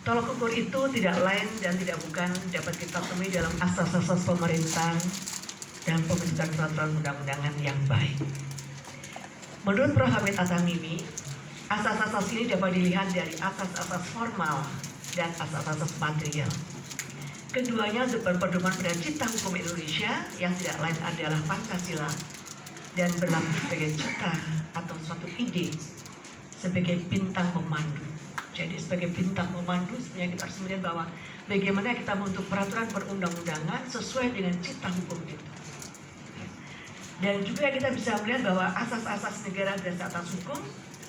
Tolok ukur itu tidak lain dan tidak bukan dapat kita temui dalam asas-asas pemerintahan dan pembentukan peraturan undang-undangan yang baik. Menurut Prof. Hamid At-Tamimi, asas-asas ini dapat dilihat dari asas-asas formal dan asas-asas material. Keduanya berpedoman pada cita hukum Indonesia yang tidak lain adalah Pancasila dan berlaku sebagai cita atau suatu ide sebagai bintang pemandu. Jadi sebagai bintang pemandu sebenarnya kita harus melihat bahwa bagaimana kita membentuk peraturan perundang-undangan sesuai dengan cita hukum itu. Dan juga kita bisa melihat bahwa asas-asas negara dasar atas hukum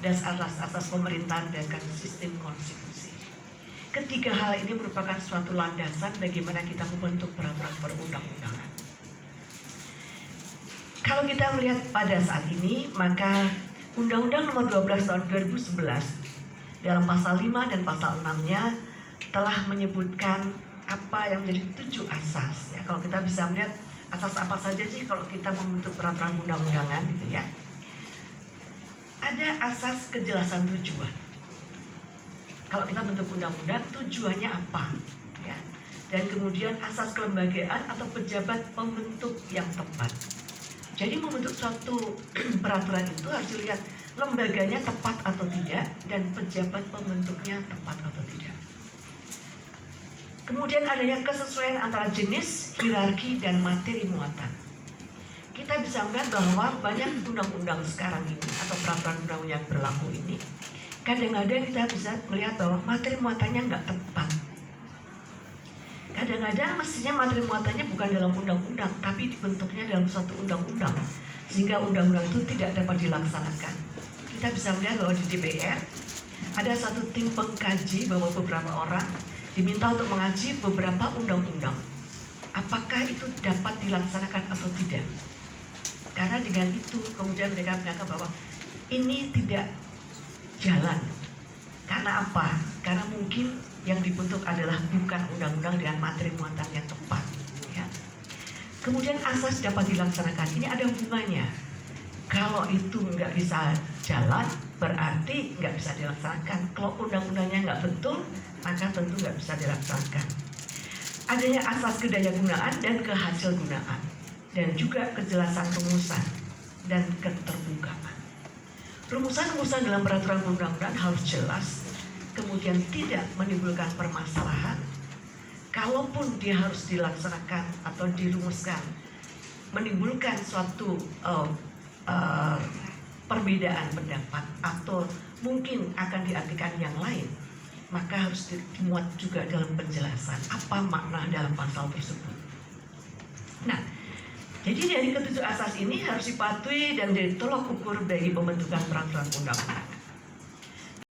dan asas-asas pemerintahan dan sistem konstitusi. Ketiga hal ini merupakan suatu landasan bagaimana kita membentuk peraturan perundang-undangan. Kalau kita melihat pada saat ini, maka Undang-Undang Nomor 12 Tahun 2011 dalam pasal 5 dan pasal 6-nya telah menyebutkan apa yang menjadi 7 asas. Ya, kalau kita bisa melihat asas apa saja sih kalau kita membentuk peraturan undang-undangan gitu ya. Ada asas kejelasan tujuan. Kalau kita bentuk undang-undang, tujuannya apa? Ya. Dan kemudian asas kelembagaan atau pejabat pembentuk yang tepat. Jadi membentuk suatu peraturan itu harus dilihat lembaganya tepat atau tidak dan pejabat pembentuknya tepat atau tidak. Kemudian adanya kesesuaian antara jenis, hierarki, dan materi muatan. Kita bisa melihat bahwa banyak undang-undang sekarang ini atau peraturan undang yang berlaku ini, kadang-kadang kita bisa melihat bahwa materi muatannya nggak tepat. Kadang-kadang mestinya materi muatannya bukan dalam undang-undang, tapi dibentuknya dalam suatu undang-undang, sehingga undang-undang itu tidak dapat dilaksanakan. Kita bisa melihat bahwa di DPR ada satu tim pengkaji bahwa beberapa orang diminta untuk mengaji beberapa undang-undang. Apakah itu dapat dilaksanakan atau tidak? Karena dengan itu kemudian mereka menganggap bahwa ini tidak jalan. Karena apa? Karena mungkin yang dibentuk adalah bukan undang-undang dengan materi muatan yang tepat. Ya. Kemudian asas dapat dilaksanakan. Ini ada hubungannya. Kalau itu nggak bisa jalan, berarti nggak bisa dilaksanakan. Kalau undang-undangnya nggak betul, maka tentu nggak bisa dilaksanakan. Adanya asas kedayagunaan dan kehasilgunaan, dan juga kejelasan rumusan dan keterbukaan. Rumusan-rumusan dalam peraturan undang-undang harus jelas, kemudian tidak menimbulkan permasalahan. Kalaupun dia harus dilaksanakan atau dirumuskan, menimbulkan suatu perbedaan pendapat atau mungkin akan diartikan yang lain, maka harus dimuat juga dalam penjelasan apa makna dalam pasal tersebut. Nah, jadi dari ketujuh asas ini harus dipatuhi dan jadi tolok ukur bagi pembentukan peraturan undang-undang.